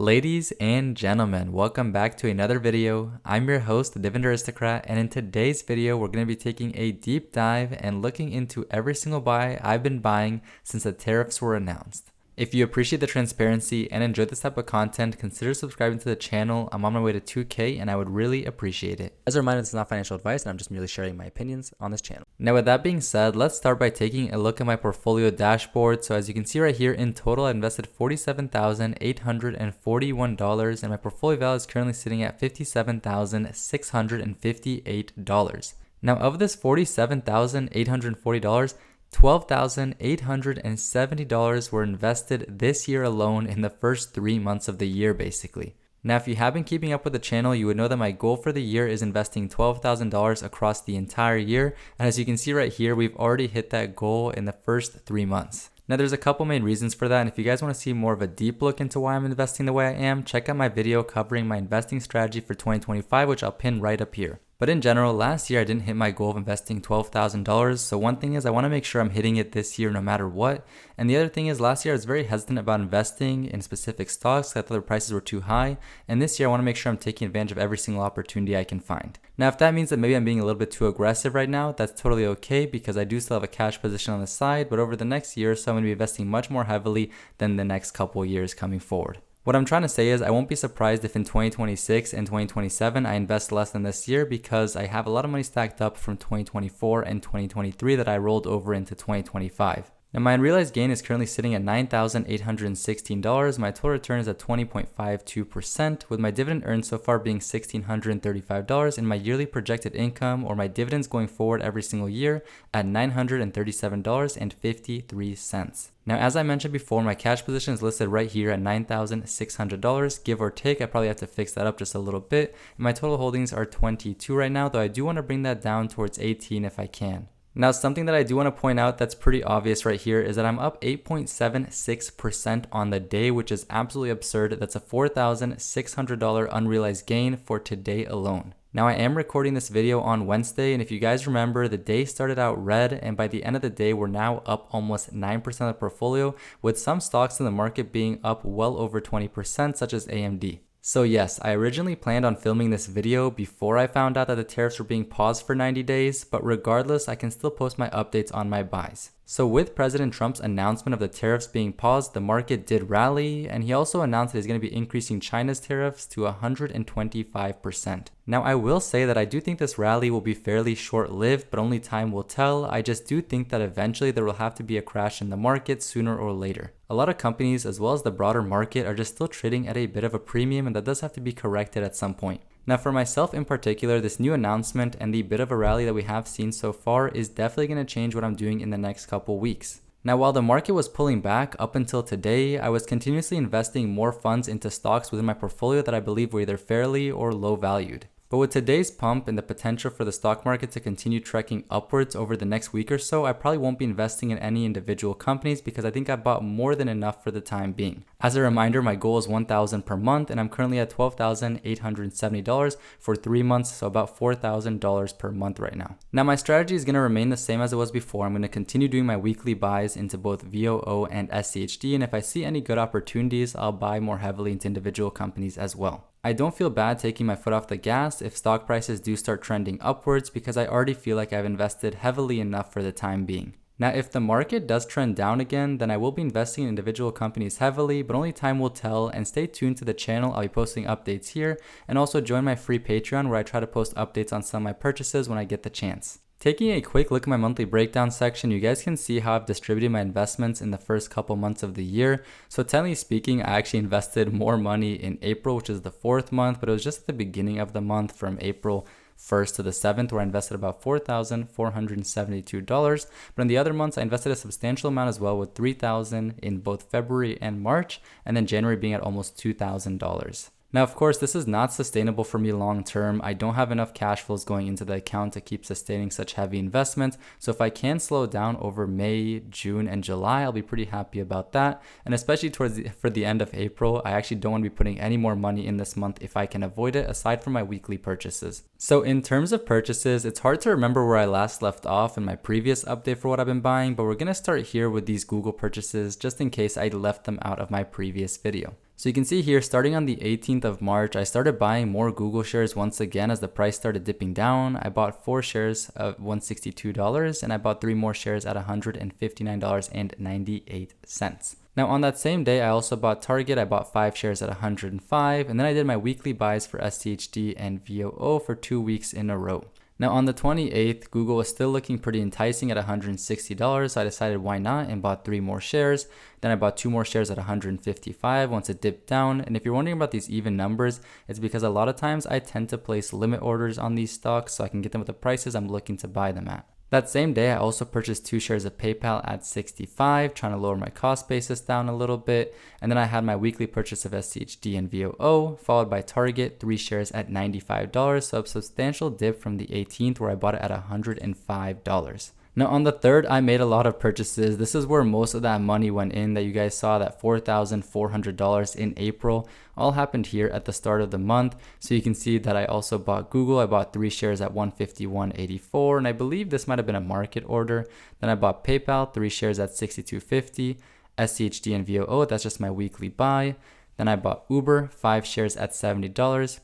Ladies and gentlemen, welcome back to another video. I'm your host, TheDividendAristocrat, and in today's video, we're going to be taking a deep dive and looking into every single buy I've been buying since the tariffs were announced. If you appreciate the transparency and enjoy this type of content, consider subscribing to the channel. I'm on my way to 2K and I would really appreciate it. As a reminder, this is not financial advice and I'm just merely sharing my opinions on this channel. Now with that being said, let's start by taking a look at my portfolio dashboard. So as you can see right here, in total I invested $47,841 and my portfolio value is currently sitting at $57,658. Now of this $47,840, $12,870 were invested this year alone in the first 3 months of the year basically. Now if you have been keeping up with the channel, you would know that my goal for the year is investing $12,000 across the entire year, and as you can see right here, we've already hit that goal in the first 3 months. Now there's a couple main reasons for that, and if you guys want to see more of a deep look into why I'm investing the way I am, check out my video covering my investing strategy for 2025, which I'll pin right up here. But in general, last year I didn't hit my goal of investing $12,000, so one thing is I want to make sure I'm hitting it this year no matter what, and the other thing is last year I was very hesitant about investing in specific stocks. I thought the prices were too high, and this year I want to make sure I'm taking advantage of every single opportunity I can find. Now if that means that maybe I'm being a little bit too aggressive right now, that's totally okay because I do still have a cash position on the side, but over the next year or so I'm going to be investing much more heavily than the next couple years coming forward. What I'm trying to say is I won't be surprised if in 2026 and 2027 I invest less than this year because I have a lot of money stacked up from 2024 and 2023 that I rolled over into 2025. Now my unrealized gain is currently sitting at $9,816. My total return is at 20.52%, with my dividend earned so far being $1,635 and my yearly projected income or my dividends going forward every single year at $937.53. Now as I mentioned before, my cash position is listed right here at $9,600, give or take. I probably have to fix that up just a little bit. And my total holdings are 22 right now, though I do want to bring that down towards 18 if I can. Now, something that I do want to point out that's pretty obvious right here is that I'm up 8.76% on the day, which is absolutely absurd. That's a $4,600 unrealized gain for today alone. Now, I am recording this video on Wednesday, and if you guys remember, the day started out red, and by the end of the day, we're now up almost 9% of the portfolio, with some stocks in the market being up well over 20%, such as AMD. So yes, I originally planned on filming this video before I found out that the tariffs were being paused for 90 days, but regardless, I can still post my updates on my buys. So with President Trump's announcement of the tariffs being paused, the market did rally, and he also announced that he's going to be increasing China's tariffs to 125%. Now I will say that I do think this rally will be fairly short-lived, but only time will tell. I just do think that eventually there will have to be a crash in the market sooner or later. A lot of companies as well as the broader market are just still trading at a bit of a premium, and that does have to be corrected at some point. Now for myself in particular, this new announcement and the bit of a rally that we have seen so far is definitely going to change what I'm doing in the next couple weeks. Now while the market was pulling back up until today, I was continuously investing more funds into stocks within my portfolio that I believe were either fairly or low valued. But with today's pump and the potential for the stock market to continue trekking upwards over the next week or so, I probably won't be investing in any individual companies because I think I bought more than enough for the time being. As a reminder, my goal is $1,000 per month and I'm currently at $12,870 for 3 months, so about $4,000 per month right now. Now my strategy is going to remain the same as it was before. I'm going to continue doing my weekly buys into both VOO and SCHD, and if I see any good opportunities, I'll buy more heavily into individual companies as well. I don't feel bad taking my foot off the gas if stock prices do start trending upwards because I already feel like I've invested heavily enough for the time being. Now, if the market does trend down again, then I will be investing in individual companies heavily, but only time will tell, and stay tuned to the channel. I'll be posting updates here, and also join my free Patreon where I try to post updates on some of my purchases when I get the chance. Taking a quick look at my monthly breakdown section, you guys can see how I've distributed my investments in the first couple months of the year. So technically speaking, I actually invested more money in April, which is the 4th month, but it was just at the beginning of the month from April 1st to the 7th where I invested about $4,472. But in the other months, I invested a substantial amount as well with $3,000 in both February and March, and then January being at almost $2,000. Now, of course, this is not sustainable for me long term. I don't have enough cash flows going into the account to keep sustaining such heavy investments. So if I can slow down over May, June, and July, I'll be pretty happy about that. And especially for the end of April, I actually don't want to be putting any more money in this month if I can avoid it, aside from my weekly purchases. So in terms of purchases, it's hard to remember where I last left off in my previous update for what I've been buying, but we're going to start here with these Google purchases just in case I left them out of my previous video. So you can see here, starting on the 18th of March, I started buying more Google shares once again as the price started dipping down. I bought 4 shares of $162 and I bought 3 more shares at $159.98. Now on that same day, I also bought Target. I bought 5 shares at $105, and then I did my weekly buys for SCHD and VOO for 2 weeks in a row. Now on the 28th, Google was still looking pretty enticing at $160, so I decided why not and bought 3 more shares. Then I bought 2 more shares at $155 once it dipped down. And if you're wondering about these even numbers, it's because a lot of times I tend to place limit orders on these stocks so I can get them at the prices I'm looking to buy them at. That same day, I also purchased 2 shares of PayPal at $65, trying to lower my cost basis down a little bit. And then I had my weekly purchase of SCHD and VOO, followed by Target, 3 shares at $95, so a substantial dip from the 18th where I bought it at $105. Now on the 3rd, I made a lot of purchases. This is where most of that money went in that you guys saw, that $4,400 in April. All happened here at the start of the month. So you can see that I also bought Google. I bought 3 shares at $151.84, and I believe this might have been a market order. Then I bought PayPal, 3 shares at $62.50, SCHD and VOO, that's just my weekly buy. Then I bought Uber, 5 shares at $70,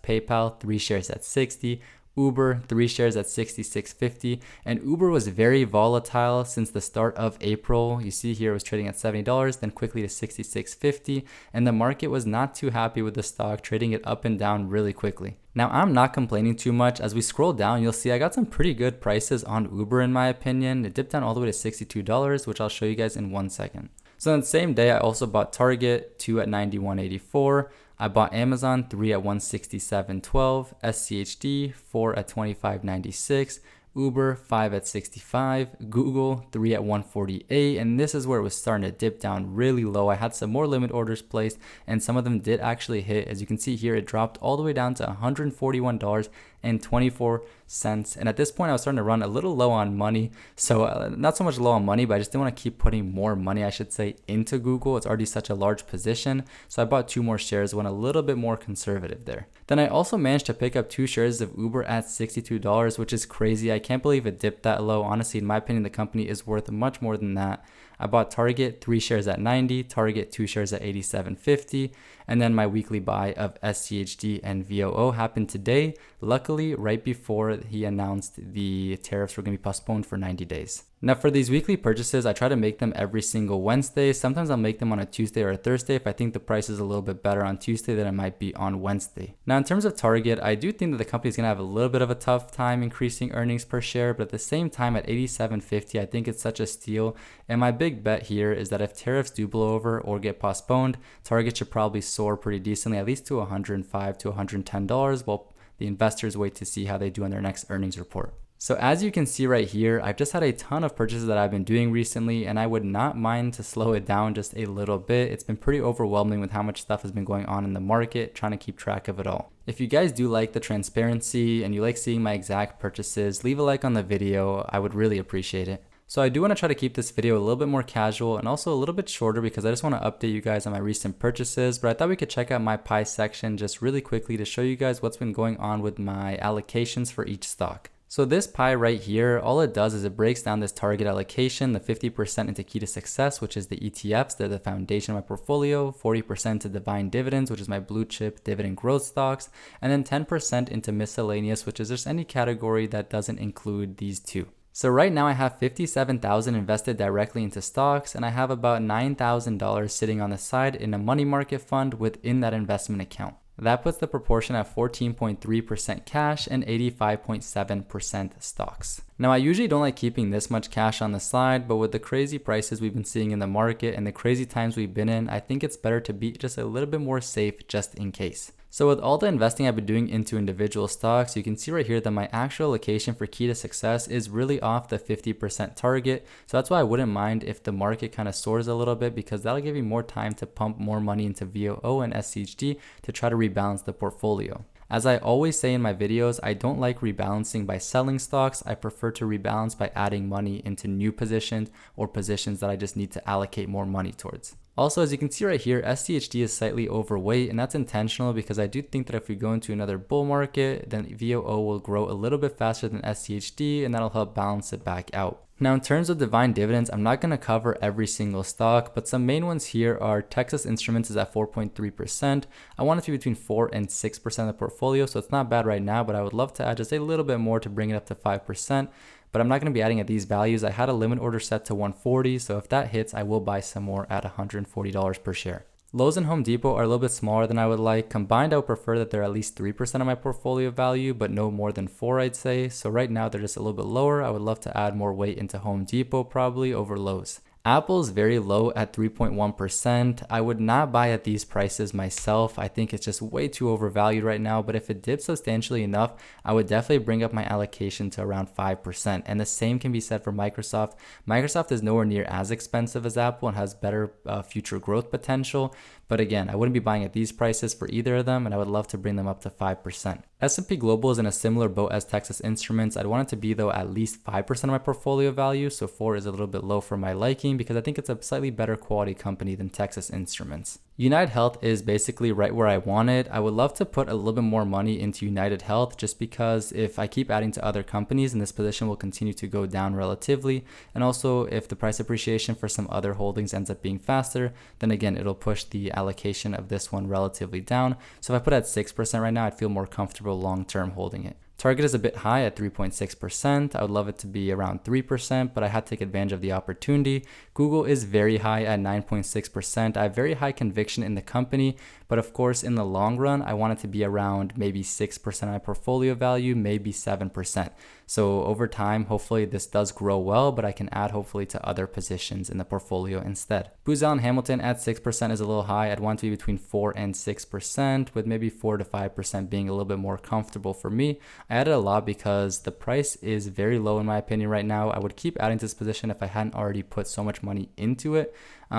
PayPal, 3 shares at $60, Uber, 3 shares at $66.50, and Uber was very volatile since the start of April. You see here it was trading at $70, then quickly to $66.50, and the market was not too happy with the stock, trading it up and down really quickly. Now I'm not complaining too much. As we scroll down, you'll see I got some pretty good prices on Uber in my opinion. It dipped down all the way to $62, which I'll show you guys in 1 second. So on the same day, I also bought Target, 2 at $91.84. I bought Amazon, 3 at $167.12, SCHD, 4 at $25.96, Uber, 5 at $65, Google, 3 at $148, and this is where it was starting to dip down really low. I had some more limit orders placed, and some of them did actually hit. As you can see here, it dropped all the way down to $141.24. And at this point, I was starting to run a little low on money. So not so much low on money, but I just didn't want to keep putting more money, I should say, into Google. It's already such a large position. So I bought 2 more shares, went a little bit more conservative there. Then I also managed to pick up 2 shares of Uber at $62, which is crazy. I can't believe it dipped that low. Honestly, in my opinion, the company is worth much more than that. I bought Target, 3 shares at $90, Target 2 shares at $87.50, and then my weekly buy of SCHD and VOO happened today, luckily right before he announced the tariffs were going to be postponed for 90 days. Now for these weekly purchases, I try to make them every single Wednesday. Sometimes I'll make them on a Tuesday or a Thursday if I think the price is a little bit better on Tuesday than it might be on Wednesday. Now in terms of Target, I do think that the company is going to have a little bit of a tough time increasing earnings per share, but at the same time at $87.50, I think it's such a steal. And my big bet here is that if tariffs do blow over or get postponed, Target should probably soar pretty decently, at least to $105 to $110, while the investors wait to see how they do on their next earnings report. So as you can see right here, I've just had a ton of purchases that I've been doing recently, and I would not mind to slow it down just a little bit. It's been pretty overwhelming with how much stuff has been going on in the market, trying to keep track of it all. If you guys do like the transparency and you like seeing my exact purchases, leave a like on the video. I would really appreciate it. So I do want to try to keep this video a little bit more casual and also a little bit shorter because I just want to update you guys on my recent purchases, but I thought we could check out my pie section just really quickly to show you guys what's been going on with my allocations for each stock. So this pie right here, all it does is it breaks down this target allocation, the 50% into key to success, which is the ETFs, they're the foundation of my portfolio, 40% to divine dividends, which is my blue chip dividend growth stocks, and then 10% into miscellaneous, which is just any category that doesn't include these two. So right now I have $57,000 invested directly into stocks, and I have about $9,000 sitting on the side in a money market fund within that investment account. That puts the proportion at 14.3% cash and 85.7% stocks. Now I usually don't like keeping this much cash on the side, but with the crazy prices we've been seeing in the market and the crazy times we've been in, I think it's better to be just a little bit more safe just in case. So with all the investing I've been doing into individual stocks, you can see right here that my actual allocation for key to success is really off the 50% target. So that's why I wouldn't mind if the market kind of soars a little bit, because that'll give you more time to pump more money into VOO and SCHD to try to rebalance the portfolio. As I always say in my videos, I don't like rebalancing by selling stocks. I prefer to rebalance by adding money into new positions or positions that I just need to allocate more money towards. Also, as you can see right here, SCHD is slightly overweight, and that's intentional because I do think that if we go into another bull market, then VOO will grow a little bit faster than SCHD, and that'll help balance it back out. Now, in terms of divine dividends, I'm not going to cover every single stock, but some main ones here are Texas Instruments is at 4.3%. I want it to be between 4 and 6% of the portfolio, so it's not bad right now, but I would love to add just a little bit more to bring it up to 5%. But I'm not going to be adding at these values. I had a limit order set to 140, so if that hits, I will buy some more at $140 per share. Lowe's and Home Depot are a little bit smaller than I would like. Combined, I would prefer that they're at least 3% of my portfolio value, but no more than 4, I'd say. So right now, they're just a little bit lower. I would love to add more weight into Home Depot probably over Lowe's. Apple's very low at 3.1%. I would not buy at these prices myself. I think it's just way too overvalued right now, but if it dips substantially enough, I would definitely bring up my allocation to around 5%. And the same can be said for Microsoft. Microsoft is nowhere near as expensive as Apple and has better future growth potential. But again, I wouldn't be buying at these prices for either of them, and I would love to bring them up to 5%. S&P Global is in a similar boat as Texas Instruments. I'd want it to be, though, at least 5% of my portfolio value, so 4 is a little bit low for my liking because I think it's a slightly better quality company than Texas Instruments. United Health is basically right where I want it. I would love to put a little bit more money into United Health just because if I keep adding to other companies, then this position will continue to go down relatively. And also if the price appreciation for some other holdings ends up being faster, then again, it'll push the allocation of this one relatively down. So if I put it at 6% right now, I'd feel more comfortable long-term holding it. Target is a bit high at 3.6%. I would love it to be around 3%, but I had to take advantage of the opportunity. Google is very high at 9.6%. I have very high conviction in the company, but of course, in the long run, I want it to be around maybe 6% of my portfolio value, maybe 7%. So over time, hopefully this does grow well, but I can add hopefully to other positions in the portfolio instead. Booz Allen Hamilton at 6% is a little high. I'd want it to be between 4 and 6%, with maybe 4 to 5% being a little bit more comfortable for me. I added a lot because the price is very low in my opinion right now. I would keep adding to this position if I hadn't already put so much money into it.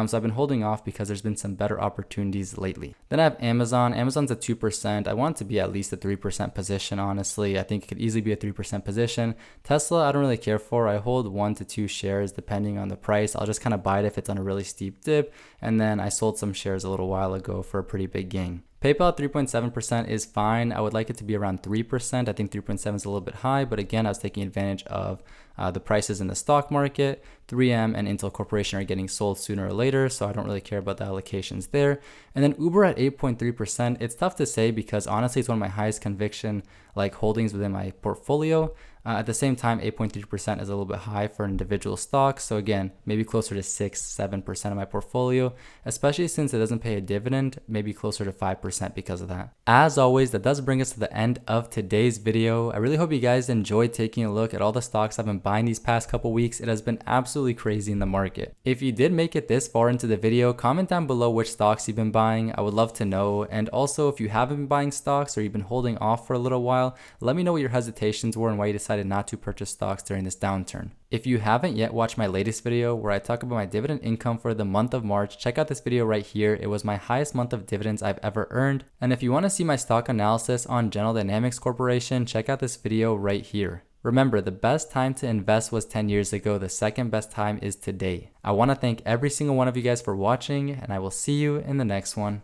So I've been holding off because there's been some better opportunities lately. Then I have Amazon. Amazon's at 2%. I want it to be at least a 3% position, honestly. I think it could easily be a 3% position. Tesla, I don't really care for. I hold 1 to 2 shares depending on the price. I'll just kind of buy it if it's on a really steep dip. And then I sold some shares a little while ago for a pretty big gain. PayPal at 3.7% is fine. I would like it to be around 3%. I think 3.7 is a little bit high, but again, I was taking advantage of the prices in the stock market. 3M and Intel Corporation are getting sold sooner or later, so I don't really care about the allocations there. And then Uber at 8.3%. It's tough to say because honestly, it's one of my highest conviction holdings within my portfolio. At the same time, 8.3% is a little bit high for individual stocks. So again, maybe closer to 6-7% of my portfolio, especially since it doesn't pay a dividend, maybe closer to 5% because of that. As always, that does bring us to the end of today's video. I really hope you guys enjoyed taking a look at all the stocks I've been buying these past couple weeks. It has been absolutely crazy in the market. If you did make it this far into the video, comment down below which stocks you've been buying. I would love to know. And also, if you haven't been buying stocks or you've been holding off for a little while, let me know what your hesitations were and why you decided not to purchase stocks during this downturn. If you haven't yet watched my latest video where I talk about my dividend income for the month of March, check out this video right here. It was my highest month of dividends I've ever earned. And if you want to see my stock analysis on General Dynamics Corporation, check out this video right here. Remember, the best time to invest was 10 years ago. The second best time is today. I want to thank every single one of you guys for watching, and I will see you in the next one.